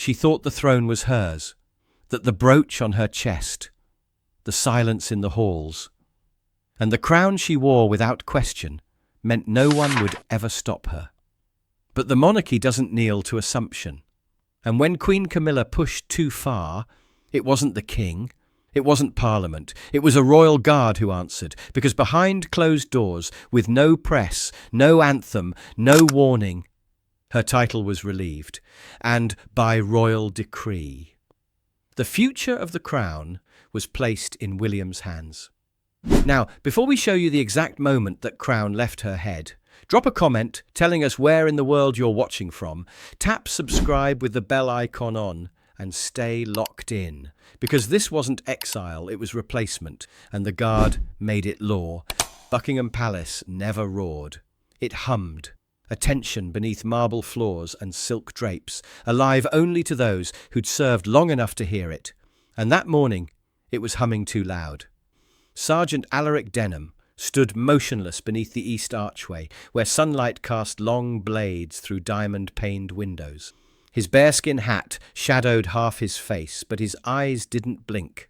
She thought the throne was hers, that the brooch on her chest, the silence in the halls, and the crown she wore without question meant no one would ever stop her. But the monarchy doesn't kneel to assumption. And when Queen Camilla pushed too far, it wasn't the king, it wasn't Parliament, it was a royal guard who answered, because behind closed doors, with no press, no anthem, no warning, her title was relieved, and by royal decree. The future of the crown was placed in William's hands. Now, before we show you the exact moment that crown left her head, drop a comment telling us where in the world you're watching from, tap subscribe with the bell icon on, and stay locked in. Because this wasn't exile, it was replacement, and the guard made it law. Buckingham Palace never roared. It hummed, a tension beneath marble floors and silk drapes, alive only to those who'd served long enough to hear it. And that morning, it was humming too loud. Sergeant Alaric Denham stood motionless beneath the east archway, where sunlight cast long blades through diamond-paned windows. His bearskin hat shadowed half his face, but his eyes didn't blink.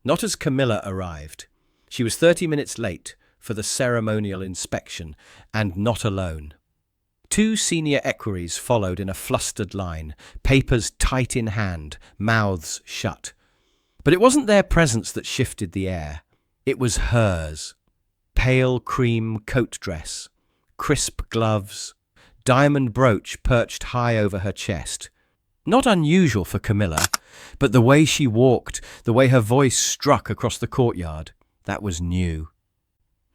Not as Camilla arrived. She was 30 minutes late for the ceremonial inspection, and not alone. 2 senior equerries followed in a flustered line, papers tight in hand, mouths shut. But it wasn't their presence that shifted the air. It was hers. Pale cream coat dress, crisp gloves, diamond brooch perched high over her chest. Not unusual for Camilla, but the way she walked, the way her voice struck across the courtyard, that was new.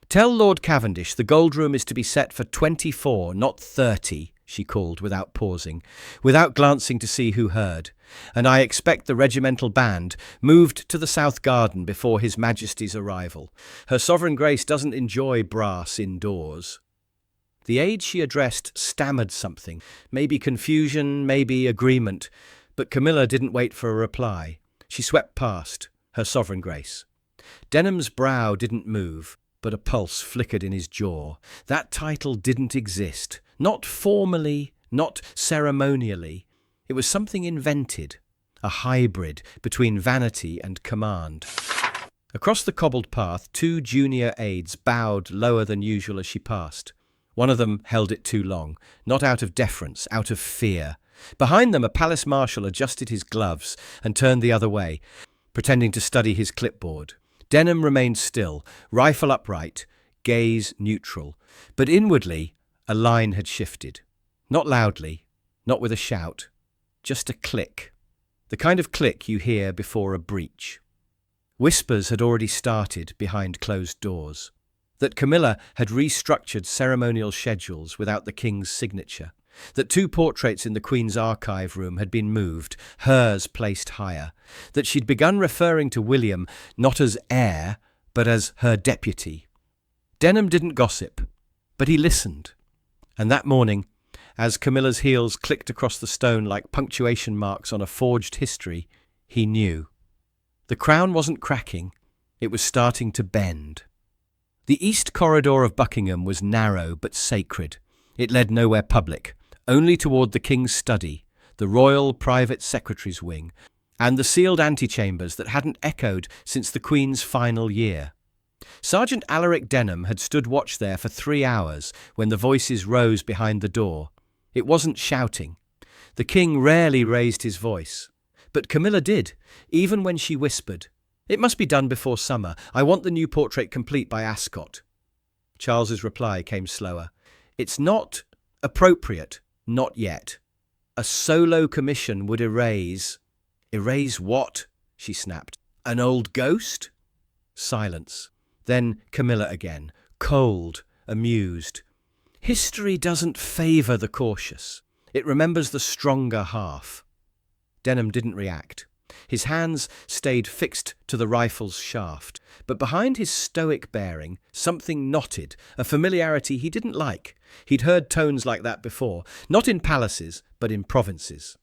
"Tell Lord Cavendish the gold room is to be set for 24, not 30, she called without pausing, without glancing to see who heard. "And I expect the regimental band moved to the South Garden before His Majesty's arrival. Her Sovereign Grace doesn't enjoy brass indoors." The aide she addressed stammered something, maybe confusion, maybe agreement, but Camilla didn't wait for a reply. She swept past, "Her Sovereign Grace." Denham's brow didn't move, but a pulse flickered in his jaw. That title didn't exist. Not formally, not ceremonially. It was something invented, a hybrid between vanity and command. Across the cobbled path, 2 junior aides bowed lower than usual as she passed. One of them held it too long, not out of deference, out of fear. Behind them, a palace marshal adjusted his gloves and turned the other way, pretending to study his clipboard. Denham remained still, rifle upright, gaze neutral. But inwardly, a line had shifted. Not loudly, not with a shout, just a click. The kind of click you hear before a breach. Whispers had already started behind closed doors. That Camilla had restructured ceremonial schedules without the king's signature. That 2 portraits in the Queen's archive room had been moved, hers placed higher. That she'd begun referring to William not as heir, but as her deputy. Denham didn't gossip, but he listened. And that morning, as Camilla's heels clicked across the stone like punctuation marks on a forged history, he knew. The crown wasn't cracking, it was starting to bend. The east corridor of Buckingham was narrow but sacred. It led nowhere public, only toward the king's study, the royal private secretary's wing, and the sealed antechambers that hadn't echoed since the Queen's final year. Sergeant Alaric Denham had stood watch there for 3 hours when the voices rose behind the door. It wasn't shouting. The king rarely raised his voice. But Camilla did, even when she whispered, "It must be done before summer. I want the new portrait complete by Ascot." Charles's reply came slower. "It's not appropriate, not yet. A solo commission would erase..." "Erase what?" she snapped. "An old ghost?" Silence. Then Camilla again, cold, amused. "History doesn't favour the cautious. It remembers the stronger half." Denham didn't react. His hands stayed fixed to the rifle's shaft. But behind his stoic bearing, something knotted, a familiarity he didn't like. He'd heard tones like that before, not in palaces, but in provinces.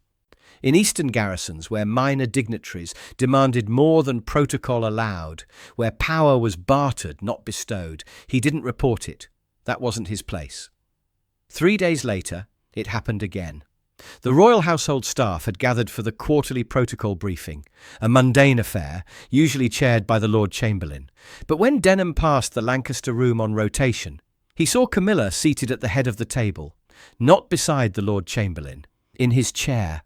In eastern garrisons, where minor dignitaries demanded more than protocol allowed, where power was bartered, not bestowed, he didn't report it. That wasn't his place. 3 days later, it happened again. The royal household staff had gathered for the quarterly protocol briefing, a mundane affair, usually chaired by the Lord Chamberlain. But when Denham passed the Lancaster room on rotation, he saw Camilla seated at the head of the table, not beside the Lord Chamberlain, in his chair.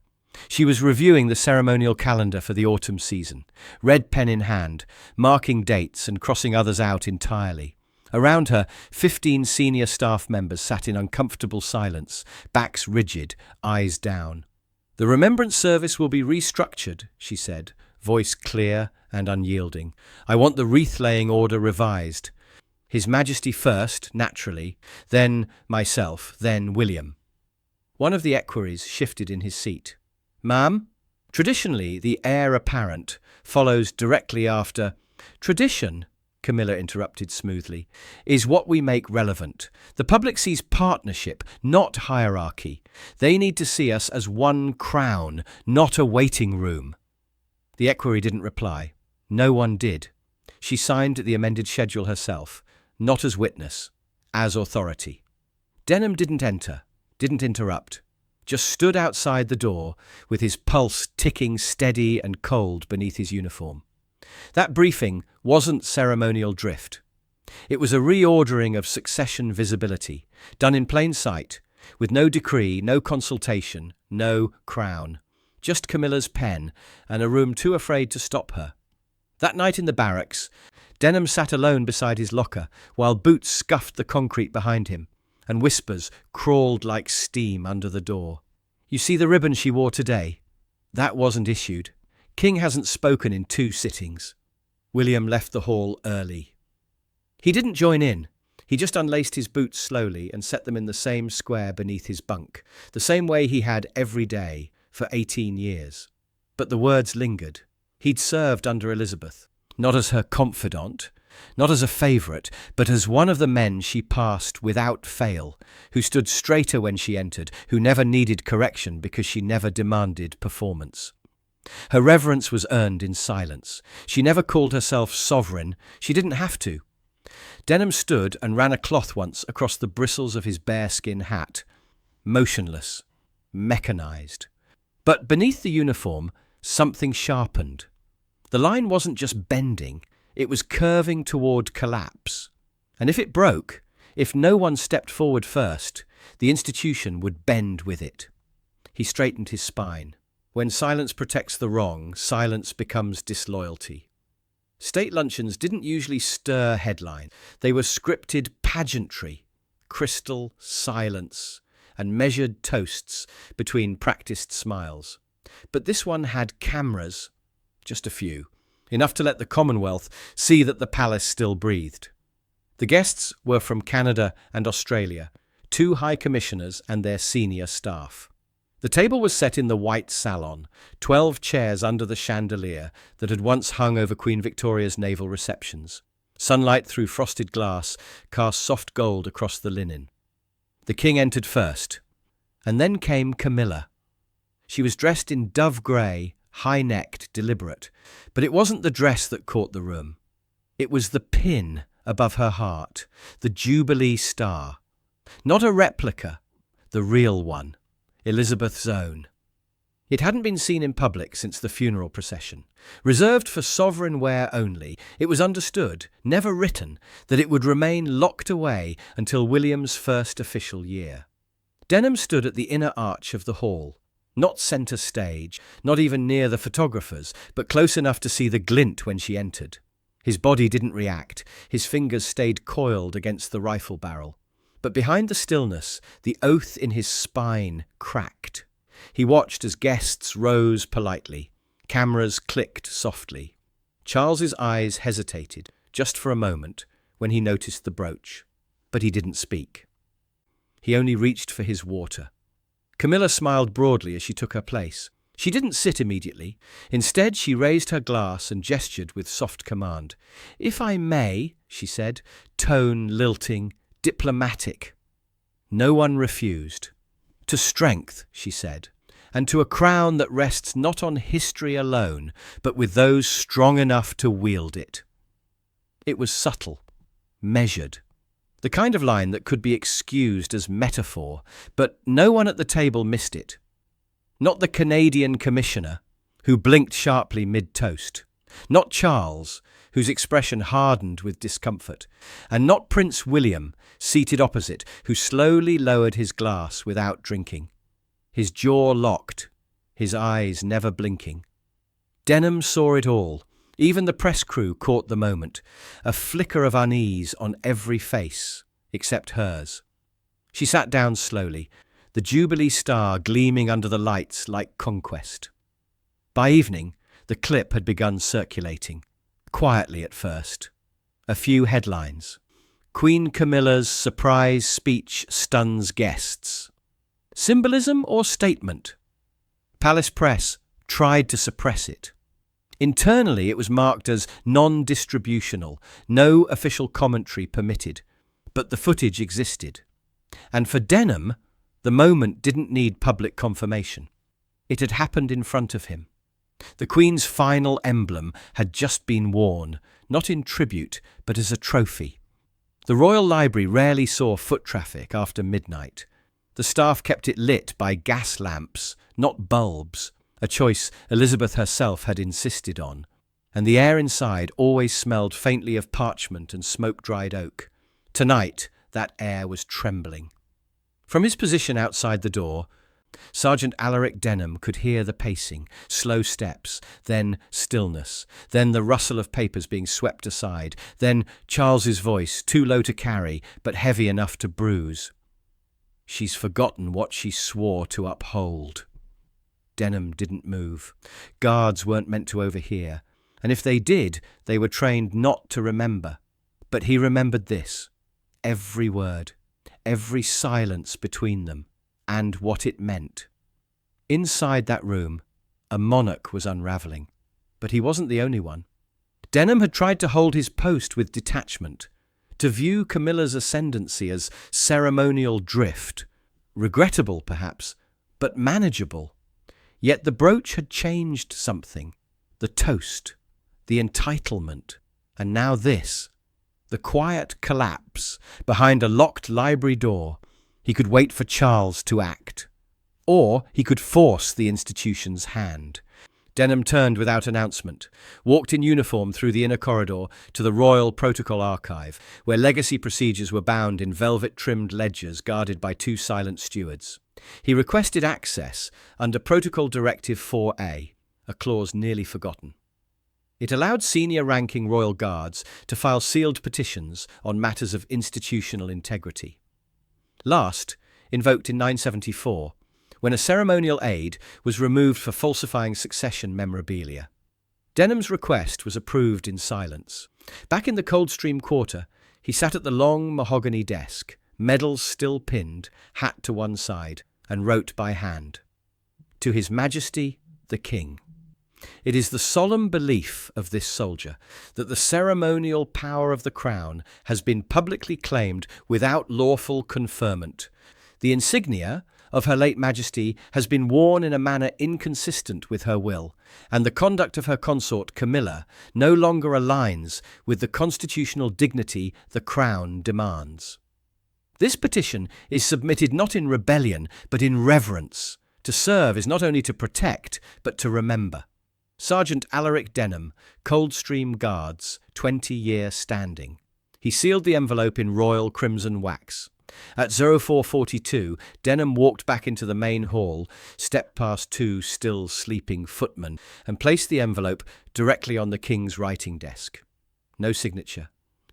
She was reviewing the ceremonial calendar for the autumn season, red pen in hand, marking dates and crossing others out entirely. Around her, 15 senior staff members sat in uncomfortable silence, backs rigid, eyes down. "The remembrance service will be restructured," she said, voice clear and unyielding. "I want the wreath-laying order revised. His Majesty first, naturally, then myself, then William." One of the equerries shifted in his seat. "Ma'am?" Traditionally, the heir apparent follows directly after. "Tradition," Camilla interrupted smoothly, "is what we make relevant. The public sees partnership, not hierarchy. They need to see us as one crown, not a waiting room." The equerry didn't reply. No one did. She signed the amended schedule herself, not as witness, as authority. Denham didn't enter, didn't interrupt, just stood outside the door with his pulse ticking steady and cold beneath his uniform. That briefing wasn't ceremonial drift. It was a reordering of succession visibility, done in plain sight, with no decree, no consultation, no crown. Just Camilla's pen and a room too afraid to stop her. That night in the barracks, Denham sat alone beside his locker while boots scuffed the concrete behind him, and whispers crawled like steam under the door. "You see the ribbon she wore today? That wasn't issued. King hasn't spoken in 2 sittings." William left the hall early. He didn't join in. He just unlaced his boots slowly and set them in the same square beneath his bunk, the same way he had every day for 18 years. But the words lingered. He'd served under Elizabeth, not as her confidant, not as a favourite, but as one of the men she passed without fail, who stood straighter when she entered, who never needed correction because she never demanded performance. Her reverence was earned in silence. She never called herself sovereign. She didn't have to. Denham stood and ran a cloth once across the bristles of his bearskin hat, motionless, mechanized. But beneath the uniform, something sharpened. The line wasn't just bending, it was curving toward collapse. And if it broke, if no one stepped forward first, the institution would bend with it. He straightened his spine. When silence protects the wrong, silence becomes disloyalty. State luncheons didn't usually stir headline. They were scripted pageantry, crystal silence, and measured toasts between practiced smiles. But this one had cameras, just a few, enough to let the Commonwealth see that the palace still breathed. The guests were from Canada and Australia, 2 high commissioners and their senior staff. The table was set in the white salon, 12 chairs under the chandelier that had once hung over Queen Victoria's naval receptions. Sunlight through frosted glass cast soft gold across the linen. The king entered first, and then came Camilla. She was dressed in dove grey, high-necked, deliberate, but it wasn't the dress that caught the room. It was the pin above her heart, the Jubilee star. Not a replica, the real one. Elizabeth's own. It hadn't been seen in public since the funeral procession. Reserved for sovereign wear only, it was understood, never written, that it would remain locked away until William's first official year. Denham stood at the inner arch of the hall, not centre stage, not even near the photographers, but close enough to see the glint when she entered. His body didn't react, his fingers stayed coiled against the rifle barrel. But behind the stillness, the oath in his spine cracked. He watched as guests rose politely. Cameras clicked softly. Charles's eyes hesitated, just for a moment, when he noticed the brooch. But he didn't speak. He only reached for his water. Camilla smiled broadly as she took her place. She didn't sit immediately. Instead, she raised her glass and gestured with soft command. "If I may," she said, tone lilting, diplomatic. No one refused. "To strength," she said, "and to a crown that rests not on history alone, but with those strong enough to wield it." It was subtle, measured, the kind of line that could be excused as metaphor, but no one at the table missed it. Not the Canadian commissioner, who blinked sharply mid-toast. Not Charles, whose expression hardened with discomfort. And not Prince William, seated opposite, who slowly lowered his glass without drinking. His jaw locked, his eyes never blinking. Denham saw it all. Even the press crew caught the moment, a flicker of unease on every face, except hers. She sat down slowly, the Jubilee star gleaming under the lights like conquest. By evening, the clip had begun circulating, quietly at first. A few headlines. Queen Camilla's surprise speech stuns guests. Symbolism or statement? Palace press tried to suppress it. Internally, it was marked as non-distributional, no official commentary permitted, but the footage existed. And for Denham, the moment didn't need public confirmation. It had happened in front of him. The Queen's final emblem had just been worn, not in tribute, but as a trophy. The Royal Library rarely saw foot traffic after midnight. The staff kept it lit by gas lamps, not bulbs, a choice Elizabeth herself had insisted on, and the air inside always smelled faintly of parchment and smoke-dried oak. Tonight, that air was trembling. From his position outside the door, Sergeant Alaric Denham could hear the pacing, slow steps, then stillness, then the rustle of papers being swept aside, then Charles's voice, too low to carry, but heavy enough to bruise. "She's forgotten what she swore to uphold." Denham didn't move. Guards weren't meant to overhear, and if they did, they were trained not to remember. But he remembered this, every word, every silence between them, and what it meant. Inside that room, a monarch was unravelling, but he wasn't the only one. Denham had tried to hold his post with detachment, to view Camilla's ascendancy as ceremonial drift, regrettable perhaps, but manageable. Yet the brooch had changed something, the toast, the entitlement, and now this, the quiet collapse behind a locked library door. He could wait for Charles to act, or he could force the institution's hand. Denham turned without announcement, walked in uniform through the inner corridor to the Royal Protocol Archive, where legacy procedures were bound in velvet-trimmed ledgers guarded by two silent stewards. He requested access under Protocol Directive 4A, a clause nearly forgotten. It allowed senior-ranking royal guards to file sealed petitions on matters of institutional integrity. Last, invoked in 974, when a ceremonial aide was removed for falsifying succession memorabilia. Denham's request was approved in silence. Back in the Coldstream Quarter, he sat at the long mahogany desk, medals still pinned, hat to one side, and wrote by hand. To His Majesty, the King. It is the solemn belief of this soldier that the ceremonial power of the crown has been publicly claimed without lawful conferment. The insignia of Her late Majesty has been worn in a manner inconsistent with her will, and the conduct of her consort Camilla no longer aligns with the constitutional dignity the crown demands. This petition is submitted not in rebellion, but in reverence. To serve is not only to protect, but to remember. Sergeant Alaric Denham, Coldstream Guards, 20-year standing. He sealed the envelope in royal crimson wax. At 0442, Denham walked back into the main hall, stepped past two still sleeping footmen, and placed the envelope directly on the King's writing desk. No signature,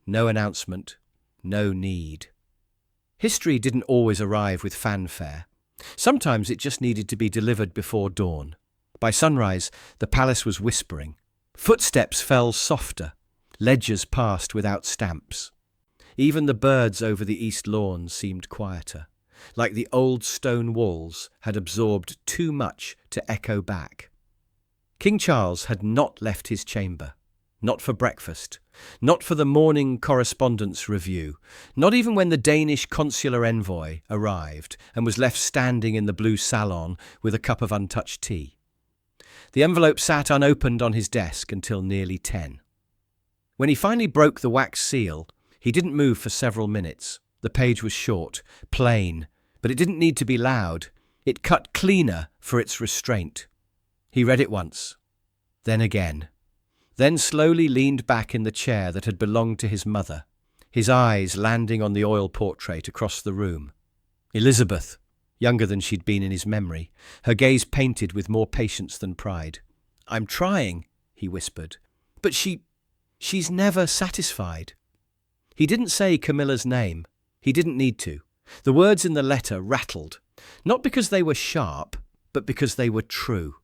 no announcement, no need. History didn't always arrive with fanfare. Sometimes it just needed to be delivered before dawn. By sunrise, the palace was whispering. Footsteps fell softer. Ledgers passed without stamps. Even the birds over the east lawn seemed quieter, like the old stone walls had absorbed too much to echo back. King Charles had not left his chamber. Not for breakfast, not for the morning correspondence review, not even when the Danish consular envoy arrived and was left standing in the blue salon with a cup of untouched tea. The envelope sat unopened on his desk until nearly 10. When he finally broke the wax seal, he didn't move for several minutes. The page was short, plain, but it didn't need to be loud. It cut cleaner for its restraint. He read it once, then again, then slowly leaned back in the chair that had belonged to his mother, his eyes landing on the oil portrait across the room. Elizabeth, younger than she'd been in his memory, her gaze painted with more patience than pride. "I'm trying," he whispered, "but she's never satisfied." He didn't say Camilla's name. He didn't need to. The words in the letter rattled, not because they were sharp, but because they were true.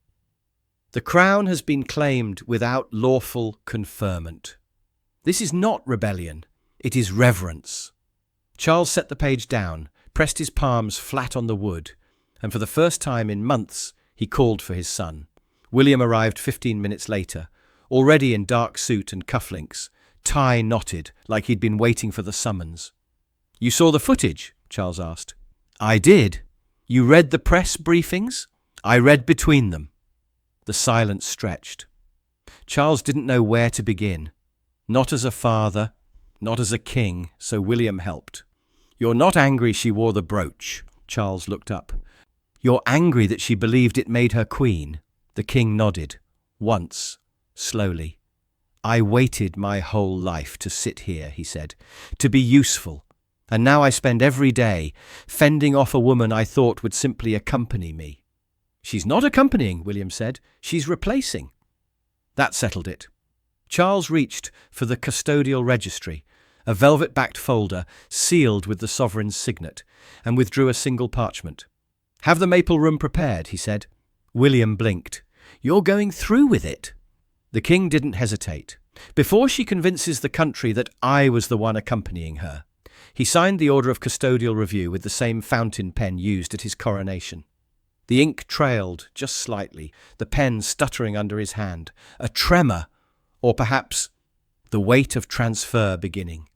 The crown has been claimed without lawful conferment. This is not rebellion. It is reverence. Charles set the page down, pressed his palms flat on the wood, and for the first time in months, he called for his son. William arrived 15 minutes later, already in dark suit and cufflinks, tie knotted like he'd been waiting for the summons. "You saw the footage?" Charles asked. "I did." "You read the press briefings?" "I read between them." The silence stretched. Charles didn't know where to begin. Not as a father, not as a king, so William helped. "You're not angry she wore the brooch?" Charles looked up. "You're angry that she believed it made her queen?" The king nodded. Once, slowly. "I waited my whole life to sit here," he said, "to be useful. And now I spend every day fending off a woman I thought would simply accompany me." "She's not accompanying," William said. "She's replacing." That settled it. Charles reached for the custodial registry, a velvet-backed folder sealed with the sovereign's signet, and withdrew a single parchment. "Have the maple room prepared," he said. William blinked. "You're going through with it?" The king didn't hesitate. "Before she convinces the country that I was the one accompanying her." He signed the order of custodial review with the same fountain pen used at his coronation. The ink trailed just slightly, the pen stuttering under his hand, a tremor, or perhaps the weight of transfer beginning.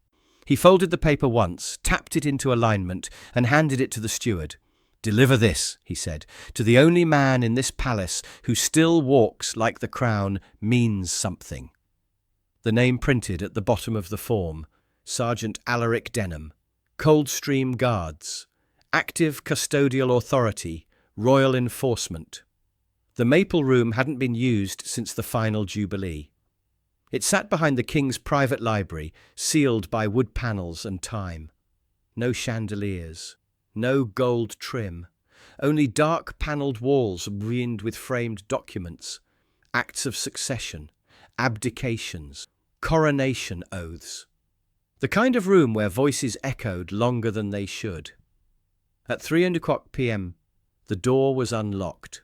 He folded the paper once, tapped it into alignment, and handed it to the steward. "Deliver this," he said, "to the only man in this palace who still walks like the crown means something." The name printed at the bottom of the form: Sergeant Alaric Denham, Coldstream Guards, Active Custodial Authority, Royal Enforcement. The maple room hadn't been used since the final Jubilee. It sat behind the king's private library, sealed by wood panels and time. No chandeliers, no gold trim, only dark panelled walls ringed with framed documents, acts of succession, abdications, coronation oaths. The kind of room where voices echoed longer than they should. At 3:00 p.m, the door was unlocked.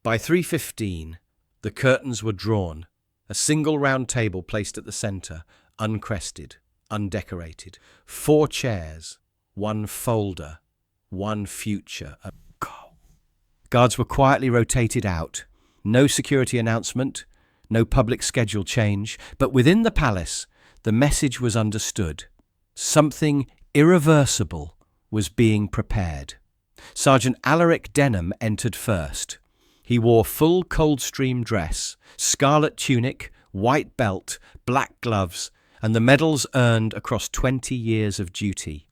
By 3:15, the curtains were drawn, a single round table placed at the centre, uncrested, undecorated, 4 chairs, 1 folder, 1 future. Guards were quietly rotated out. No security announcement, no public schedule change, but within the palace, the message was understood. Something irreversible was being prepared. Sergeant Alaric Denham entered first. He wore full Coldstream dress, scarlet tunic, white belt, black gloves, and the medals earned across 20 years of duty.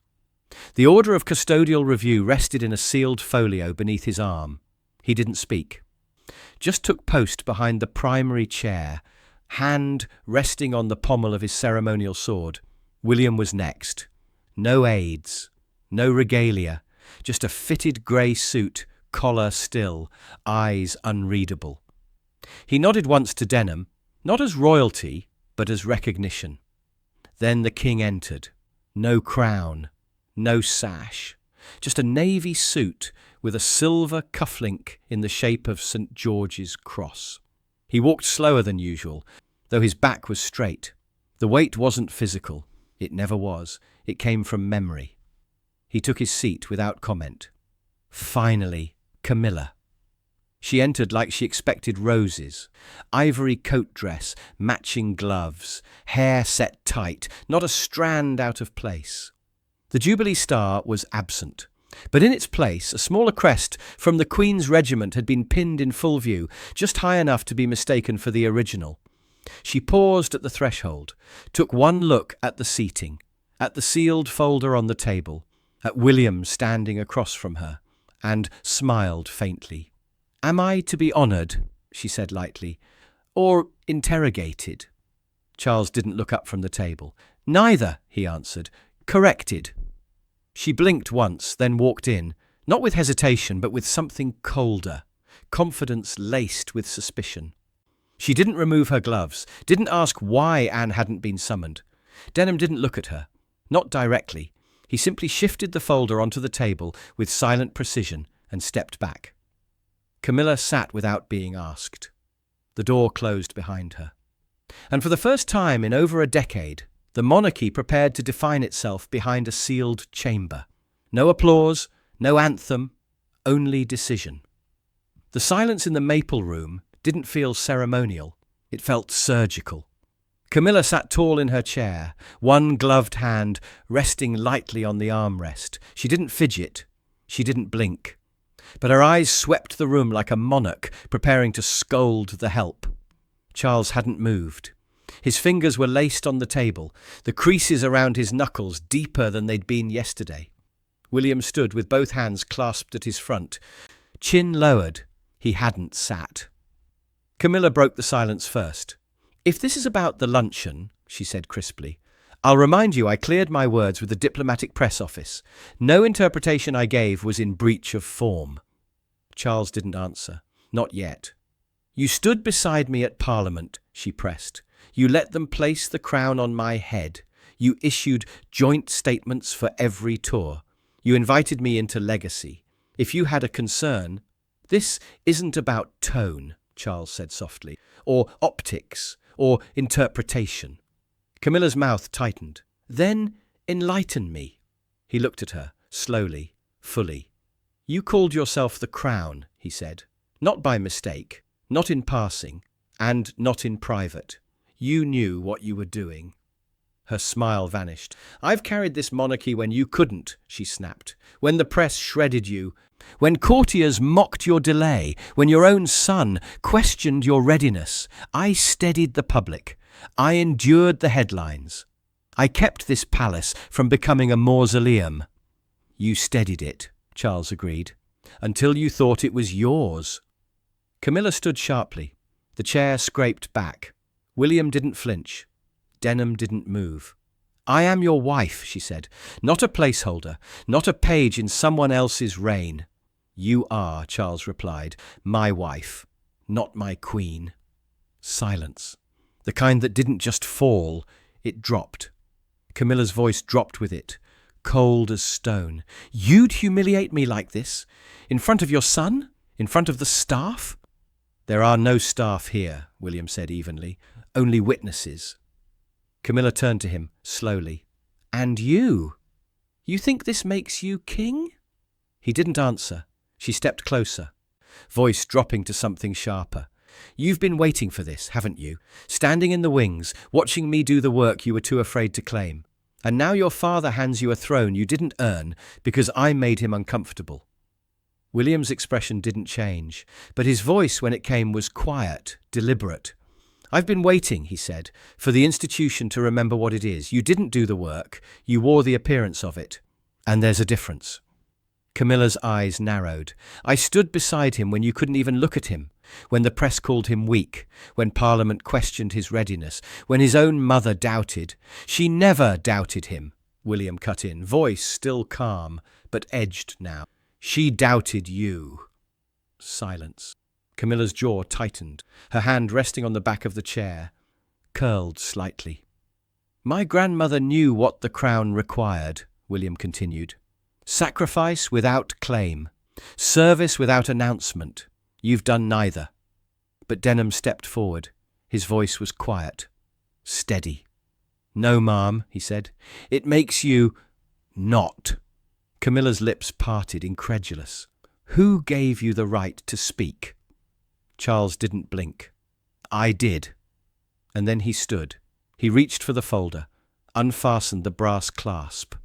The order of custodial review rested in a sealed folio beneath his arm. He didn't speak. Just took post behind the primary chair, hand resting on the pommel of his ceremonial sword. William was next. No aids, no regalia, just a fitted grey suit, collar still, eyes unreadable. He nodded once to Denham, not as royalty, but as recognition. Then the king entered. No crown, no sash, just a navy suit with a silver cufflink in the shape of St. George's cross. He walked slower than usual, though his back was straight. The weight wasn't physical. It never was. It came from memory. He took his seat without comment. Finally, Camilla. She entered like she expected roses. Ivory coat dress, matching gloves, hair set tight, not a strand out of place. The Jubilee Star was absent, but in its place, a smaller crest from the Queen's regiment had been pinned in full view, just high enough to be mistaken for the original. She paused at the threshold, took one look at the seating, at the sealed folder on the table, at William standing across from her, and smiled faintly. "Am I to be honoured," she said lightly, "or interrogated?" Charles didn't look up from the table. "Neither," he answered. "Corrected." She blinked once, then walked in, not with hesitation, but with something colder, confidence laced with suspicion. She didn't remove her gloves, didn't ask why Anne hadn't been summoned. Denham didn't look at her, not directly. He simply shifted the folder onto the table with silent precision and stepped back. Camilla sat without being asked. The door closed behind her. And for the first time in over a decade, the monarchy prepared to define itself behind a sealed chamber. No applause, no anthem, only decision. The silence in the maple room didn't feel ceremonial. It felt surgical. Camilla sat tall in her chair, one gloved hand resting lightly on the armrest. She didn't fidget. She didn't blink. But her eyes swept the room like a monarch preparing to scold the help. Charles hadn't moved. His fingers were laced on the table, the creases around his knuckles deeper than they'd been yesterday. William stood with both hands clasped at his front, chin lowered. He hadn't sat. Camilla broke the silence first. "If this is about the luncheon," she said crisply, "I'll remind you I cleared my words with the diplomatic press office. No interpretation I gave was in breach of form." Charles didn't answer. Not yet. "You stood beside me at Parliament," she pressed. "You let them place the crown on my head. You issued joint statements for every tour. You invited me into legacy. If you had a concern—" "This isn't about tone," Charles said softly, "or optics, or interpretation." Camilla's mouth tightened. "Then enlighten me." He looked at her, slowly, fully. "You called yourself the Crown," he said. "Not by mistake, not in passing, and not in private. You knew what you were doing." Her smile vanished. "I've carried this monarchy when you couldn't," she snapped. "When the press shredded you. When courtiers mocked your delay. When your own son questioned your readiness. I steadied the public. I endured the headlines. I kept this palace from becoming a mausoleum." "You steadied it," Charles agreed, "until you thought it was yours." Camilla stood sharply. The chair scraped back. William didn't flinch. Denham didn't move. "I am your wife," she said, "not a placeholder, not a page in someone else's reign." "You are," Charles replied, "my wife, not my queen." Silence. The kind that didn't just fall, it dropped. Camilla's voice dropped with it, cold as stone. "You'd humiliate me like this? In front of your son? In front of the staff?" "There are no staff here," William said evenly. "Only witnesses." Camilla turned to him, slowly. "And you? You think this makes you king?" He didn't answer. She stepped closer, voice dropping to something sharper. "You've been waiting for this, haven't you? Standing in the wings, watching me do the work you were too afraid to claim. And now your father hands you a throne you didn't earn because I made him uncomfortable." William's expression didn't change, but his voice when it came was quiet, deliberate. "I've been waiting," he said, "for the institution to remember what it is. You didn't do the work, you wore the appearance of it. And there's a difference." Camilla's eyes narrowed. "I stood beside him when you couldn't even look at him, when the press called him weak, when Parliament questioned his readiness, when his own mother doubted." "She never doubted him," William cut in, voice still calm, but edged now. "She doubted you." Silence. Camilla's jaw tightened, her hand resting on the back of the chair, curled slightly. "My grandmother knew what the crown required," William continued. "Sacrifice without claim, service without announcement. You've done neither." But Denham stepped forward. His voice was quiet, steady. "No, ma'am," he said. "It makes you not." Camilla's lips parted, incredulous. "Who gave you the right to speak?" Charles didn't blink. "I did." And then he stood. He reached for the folder, unfastened the brass clasp,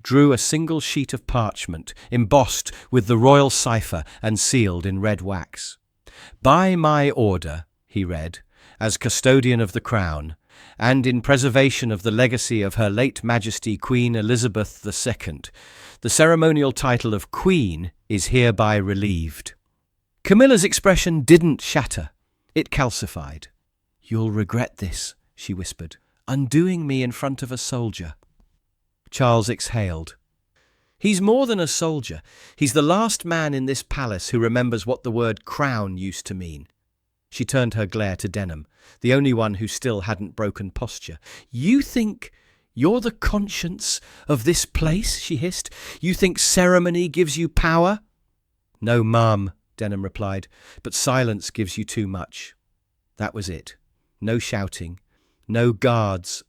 drew a single sheet of parchment, embossed with the royal cipher and sealed in red wax. "By my order," he read, "as custodian of the crown, and in preservation of the legacy of Her late Majesty Queen Elizabeth II, the ceremonial title of Queen is hereby relieved." Camilla's expression didn't shatter. It calcified. "You'll regret this," she whispered, "undoing me in front of a soldier." Charles exhaled. "He's more than a soldier. He's the last man in this palace who remembers what the word crown used to mean." She turned her glare to Denham, the only one who still hadn't broken posture. "You think you're the conscience of this place?" she hissed. "You think ceremony gives you power?" "No, ma'am," Denham replied, "but silence gives you too much." That was it. No shouting, no guards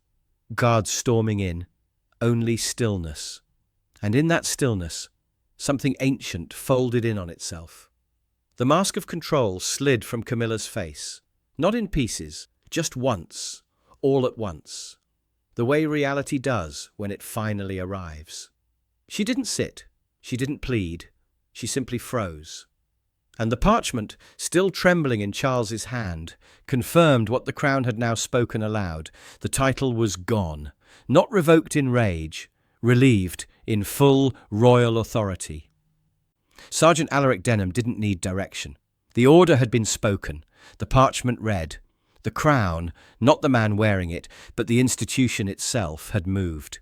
storming in, only stillness. And in that stillness, something ancient folded in on itself. The mask of control slid from Camilla's face, not in pieces, just once, all at once, the way reality does when it finally arrives. She didn't sit, she didn't plead, she simply froze. And the parchment, still trembling in Charles's hand, confirmed what the Crown had now spoken aloud. The title was gone, not revoked in rage, relieved in full royal authority. Sergeant Alaric Denham didn't need direction. The order had been spoken, the parchment read. The crown, not the man wearing it, but the institution itself, had moved.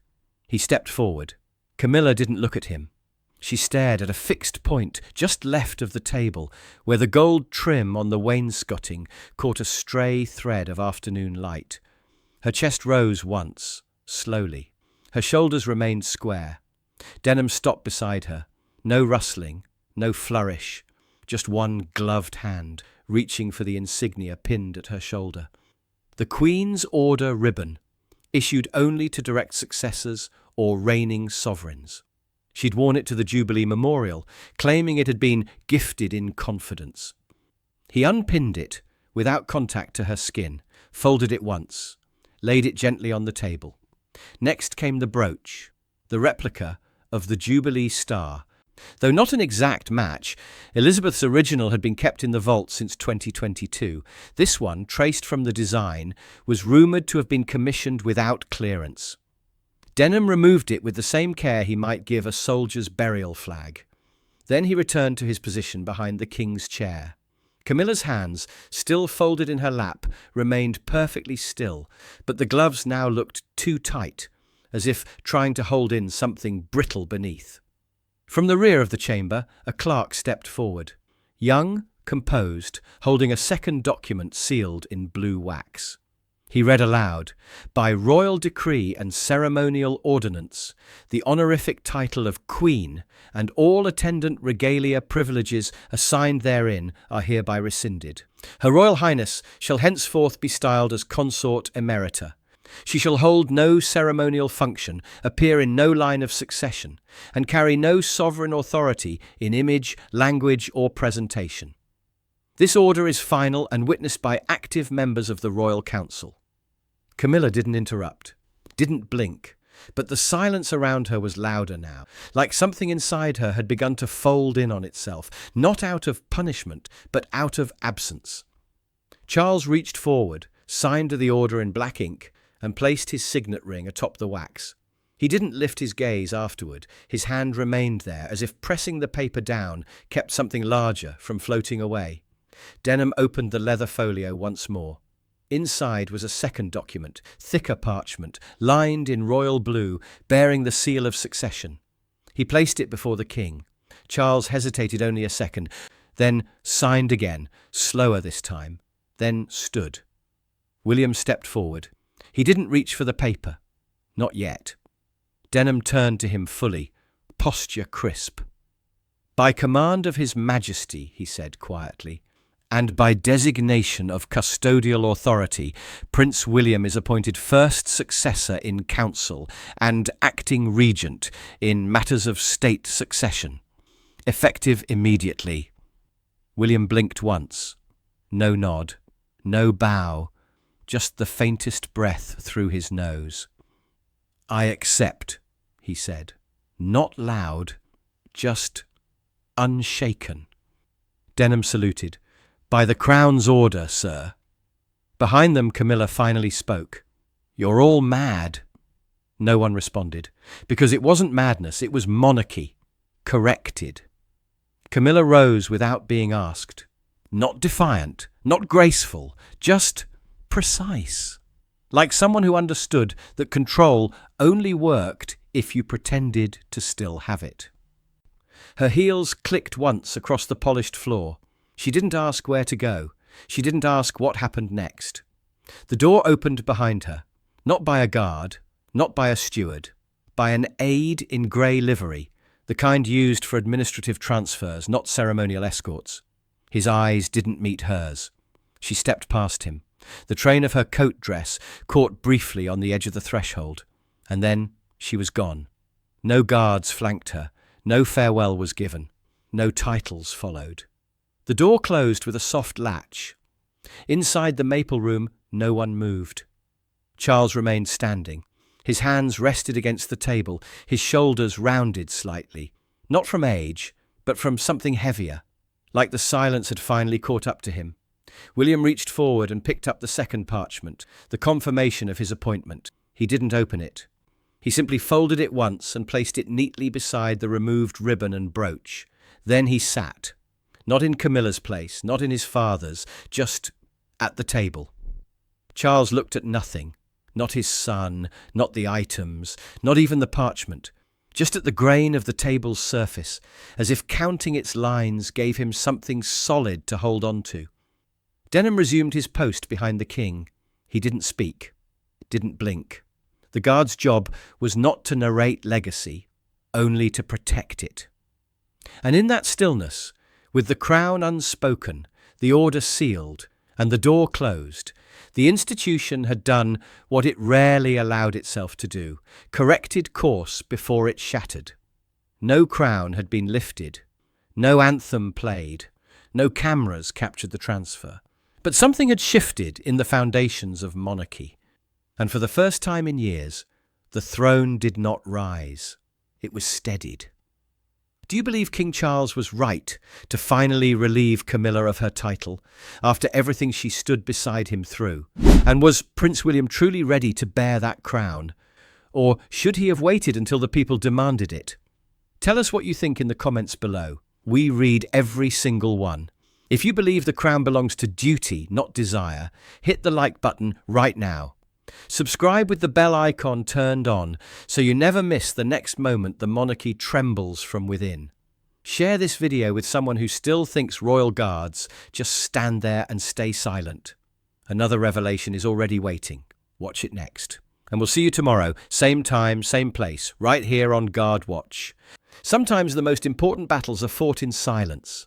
He stepped forward. Camilla didn't look at him. She stared at a fixed point just left of the table, where the gold trim on the wainscoting caught a stray thread of afternoon light. Her chest rose once, slowly. Her shoulders remained square. Denham stopped beside her. No rustling, no flourish, just one gloved hand reaching for the insignia pinned at her shoulder. The Queen's Order ribbon, issued only to direct successors or reigning sovereigns. She'd worn it to the Jubilee Memorial, claiming it had been gifted in confidence. He unpinned it, without contact to her skin, folded it once, laid it gently on the table. Next came the brooch, the replica of the Jubilee Star. Though not an exact match, Elizabeth's original had been kept in the vault since 2022. This one, traced from the design, was rumoured to have been commissioned without clearance. Denham removed it with the same care he might give a soldier's burial flag. Then he returned to his position behind the king's chair. Camilla's hands, still folded in her lap, remained perfectly still, but the gloves now looked too tight, as if trying to hold in something brittle beneath. From the rear of the chamber, a clerk stepped forward. Young, composed, holding a second document sealed in blue wax. He read aloud, "By royal decree and ceremonial ordinance, the honorific title of Queen and all attendant regalia privileges assigned therein are hereby rescinded. Her Royal Highness shall henceforth be styled as Consort Emerita. She shall hold no ceremonial function, appear in no line of succession, and carry no sovereign authority in image, language, or presentation. This order is final and witnessed by active members of the Royal Council." Camilla didn't interrupt, didn't blink, but the silence around her was louder now, like something inside her had begun to fold in on itself, not out of punishment, but out of absence. Charles reached forward, signed the order in black ink, and placed his signet ring atop the wax. He didn't lift his gaze afterward. His hand remained there, as if pressing the paper down kept something larger from floating away. Denham opened the leather folio once more. Inside was a second document, thicker parchment, lined in royal blue, bearing the seal of succession. He placed it before the king. Charles hesitated only a second, then signed again, slower this time, then stood. William stepped forward. He didn't reach for the paper. Not yet. Denham turned to him fully, posture crisp. "By command of His Majesty," he said quietly, "and by designation of custodial authority, Prince William is appointed first successor in council and acting regent in matters of state succession, effective immediately." William blinked once. No nod, no bow, just the faintest breath through his nose. "I accept," he said, not loud, just unshaken. Denham saluted. "By the Crown's order, sir." Behind them, Camilla finally spoke. "You're all mad." No one responded, because it wasn't madness, it was monarchy, corrected. Camilla rose without being asked. Not defiant, not graceful, just precise. Like someone who understood that control only worked if you pretended to still have it. Her heels clicked once across the polished floor. She didn't ask where to go. She didn't ask what happened next. The door opened behind her, not by a guard, not by a steward, by an aide in grey livery, the kind used for administrative transfers, not ceremonial escorts. His eyes didn't meet hers. She stepped past him. The train of her coat dress caught briefly on the edge of the threshold, and then she was gone. No guards flanked her. No farewell was given. No titles followed. The door closed with a soft latch. Inside the maple room, no one moved. Charles remained standing. His hands rested against the table, his shoulders rounded slightly, not from age, but from something heavier, like the silence had finally caught up to him. William reached forward and picked up the second parchment, the confirmation of his appointment. He didn't open it. He simply folded it once and placed it neatly beside the removed ribbon and brooch. Then he sat, not in Camilla's place, not in his father's, just at the table. Charles looked at nothing, not his son, not the items, not even the parchment, just at the grain of the table's surface, as if counting its lines gave him something solid to hold on to. Denham resumed his post behind the king. He didn't speak, didn't blink. The guard's job was not to narrate legacy, only to protect it. And in that stillness, with the crown unspoken, the order sealed, and the door closed, the institution had done what it rarely allowed itself to do, corrected course before it shattered. No crown had been lifted, no anthem played, no cameras captured the transfer. But something had shifted in the foundations of monarchy, and for the first time in years, the throne did not rise. It was steadied. Do you believe King Charles was right to finally relieve Camilla of her title after everything she stood beside him through? And was Prince William truly ready to bear that crown? Or should he have waited until the people demanded it? Tell us what you think in the comments below. We read every single one. If you believe the crown belongs to duty, not desire, hit the like button right now. Subscribe with the bell icon turned on so you never miss the next moment the monarchy trembles from within. Share this video with someone who still thinks royal guards just stand there and stay silent. Another revelation is already waiting. Watch it next. And we'll see you tomorrow, same time, same place, right here on Guard Watch. Sometimes the most important battles are fought in silence.